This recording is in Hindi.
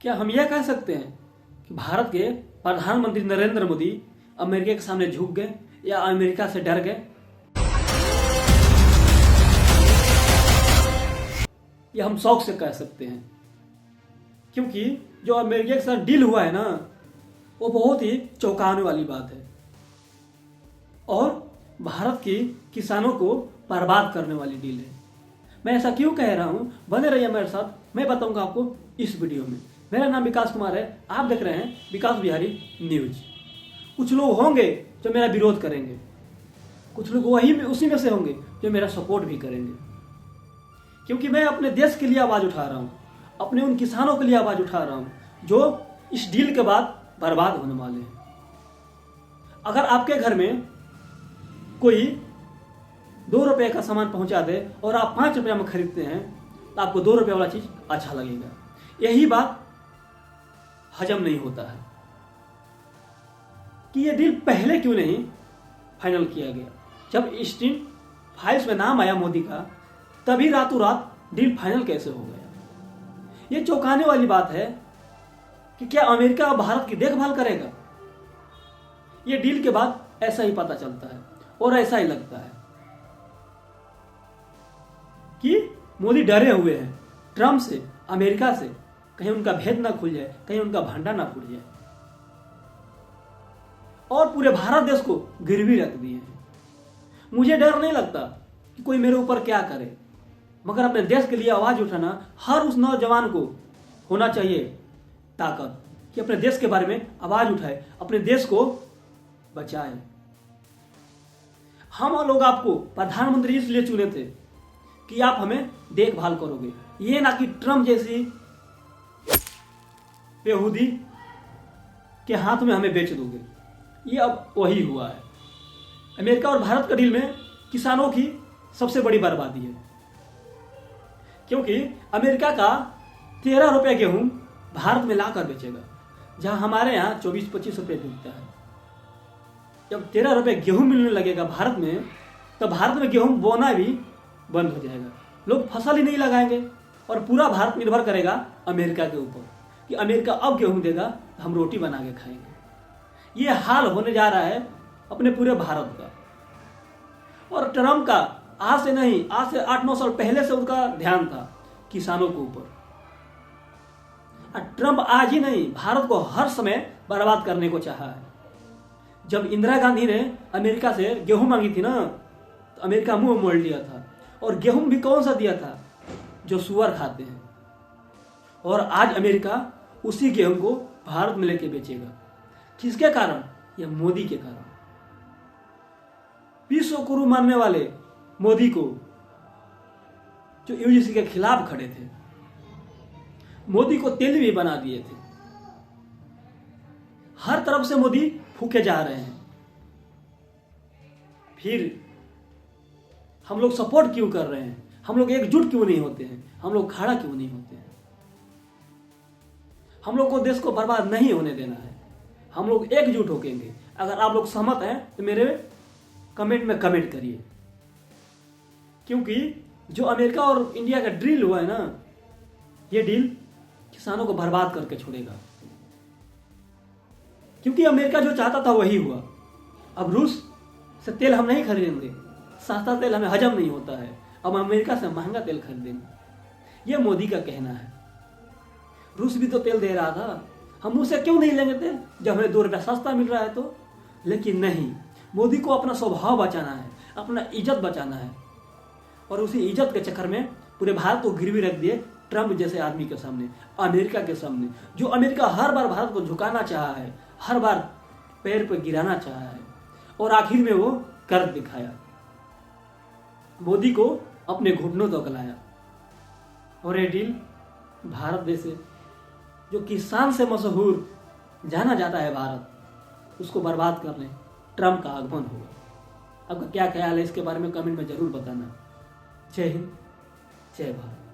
क्या हम यह कह सकते हैं कि भारत के प्रधानमंत्री नरेंद्र मोदी अमेरिका के सामने झुक गए या अमेरिका से डर गए? यह हम शौक से कह सकते हैं, क्योंकि जो अमेरिका के साथ डील हुआ है ना, वो बहुत ही चौंकाने वाली बात है और भारत के किसानों को बर्बाद करने वाली डील है। मैं ऐसा क्यों कह रहा हूं, बने रहिए मेरे साथ, मैं बताऊंगा आपको इस वीडियो में। मेरा नाम विकास कुमार है, आप देख रहे हैं विकास बिहारी न्यूज। कुछ लोग होंगे जो मेरा विरोध करेंगे, कुछ लोग उसी में से होंगे जो मेरा सपोर्ट भी करेंगे, क्योंकि मैं अपने देश के लिए आवाज उठा रहा हूं, अपने उन किसानों के लिए आवाज उठा रहा हूं जो इस डील के बाद बर्बाद होने वाले हैं। अगर आपके घर में कोई 2 रुपए का सामान पहुंचा दे और आप 5 रुपये में खरीदते हैं तो आपको 2 रुपये वाला चीज अच्छा लगेगा। यही बात हजम नहीं होता है कि ये डील पहले क्यों नहीं फाइनल किया गया। जब स्टीन फाइल्स में नाम आया मोदी का, तभी रातों रात डील फाइनल कैसे हो गया। ये चौंकाने वाली बात है कि क्या अमेरिका भारत की देखभाल करेगा। ये डील के बाद ऐसा ही पता चलता है और ऐसा ही लगता है कि मोदी डरे हुए हैं ट्रंप से, अमेरिका से, कहीं उनका भेद ना खुल जाए, कहीं उनका भंडार ना फूट जाए, और पूरे भारत देश को गिरवी रख दिए हैं। मुझे डर नहीं लगता कि कोई मेरे ऊपर क्या करे, मगर अपने देश के लिए आवाज उठाना हर उस नौजवान को होना चाहिए ताकत कि अपने देश के बारे में आवाज उठाए, अपने देश को बचाए। हम लोग आपको प्रधानमंत्री इसलिए चुने थे कि आप हमें देखभाल करोगे, ये ना कि ट्रंप जैसी बेहूदी के हाथ में हमें बेच दोगे। ये अब वही हुआ है। अमेरिका और भारत का डील में किसानों की सबसे बड़ी बर्बादी है, क्योंकि अमेरिका का 13 रुपये गेहूं भारत में लाकर बेचेगा, जहां हमारे यहाँ 24-25 रुपये बिकता है। जब 13 रुपये गेहूं मिलने लगेगा भारत में, तो भारत में गेहूं बोना भी बंद हो जाएगा, लोग फसल ही नहीं लगाएंगे और पूरा भारत निर्भर करेगा अमेरिका के ऊपर कि अमेरिका अब गेहूं देगा तो हम रोटी बना के खाएंगे। ये हाल होने जा रहा है अपने पूरे भारत का। और ट्रंप का आज से नहीं, आज से 8-9 साल पहले से उनका ध्यान था किसानों के ऊपर। ट्रंप आज ही नहीं, भारत को हर समय बर्बाद करने को चाहा है। जब इंदिरा गांधी ने अमेरिका से गेहूं मांगी थी ना, तो अमेरिका मुंह मोड़ लिया था। और गेहूं भी कौन सा दिया था, जो सुअर खाते हैं। और आज अमेरिका उसी गेहूं को भारत में लेके बेचेगा। किसके कारण? यह मोदी के कारण। विश्व गुरु मानने वाले मोदी को, जो यूजीसी के खिलाफ खड़े थे, मोदी को तेल भी बना दिए थे। हर तरफ से मोदी फूके जा रहे हैं। फिर हम लोग सपोर्ट क्यों कर रहे हैं? हम लोग एकजुट क्यों नहीं होते हैं? हम लोग खड़ा क्यों नहीं होते हैं? हम लोग को देश को बर्बाद नहीं होने देना है। हम लोग एकजुट होकेंगे। अगर आप लोग सहमत हैं तो मेरे कमेंट में कमेंट करिए, क्योंकि जो अमेरिका और इंडिया का डील हुआ है ना, ये डील किसानों को बर्बाद करके छोड़ेगा। क्योंकि अमेरिका जो चाहता था वही हुआ। अब रूस से तेल हम नहीं खरीदेंगे, सस्ता तेल हमें हजम नहीं होता है, अब अमेरिका से महंगा तेल खरीदेंगे। ये मोदी का कहना है। रूस भी तो तेल दे रहा था, हम उससे क्यों नहीं लेंगे तेल जब हमें 2 रुपया सस्ता मिल रहा है तो। लेकिन नहीं, मोदी को अपना स्वभाव बचाना है, अपना इज्जत बचाना है, और उसी इज्जत के चक्कर में पूरे भारत को गिरवी रख दिए ट्रंप जैसे आदमी के सामने, अमेरिका के सामने, जो अमेरिका हर बार भारत को झुकाना चाहा है, हर बार पैर पर गिराना चाहा है, और आखिर में वो कर दिखाया। मोदी को अपने घुटनों तक लाया। और ये डील भारत देश से, जो किसान से मशहूर जाना जाता है भारत, उसको बर्बाद करने ट्रंप का आगमन होगा। आपका क्या ख्याल है इसके बारे में कमेंट में जरूर बताना। जय हिंद, जय भारत।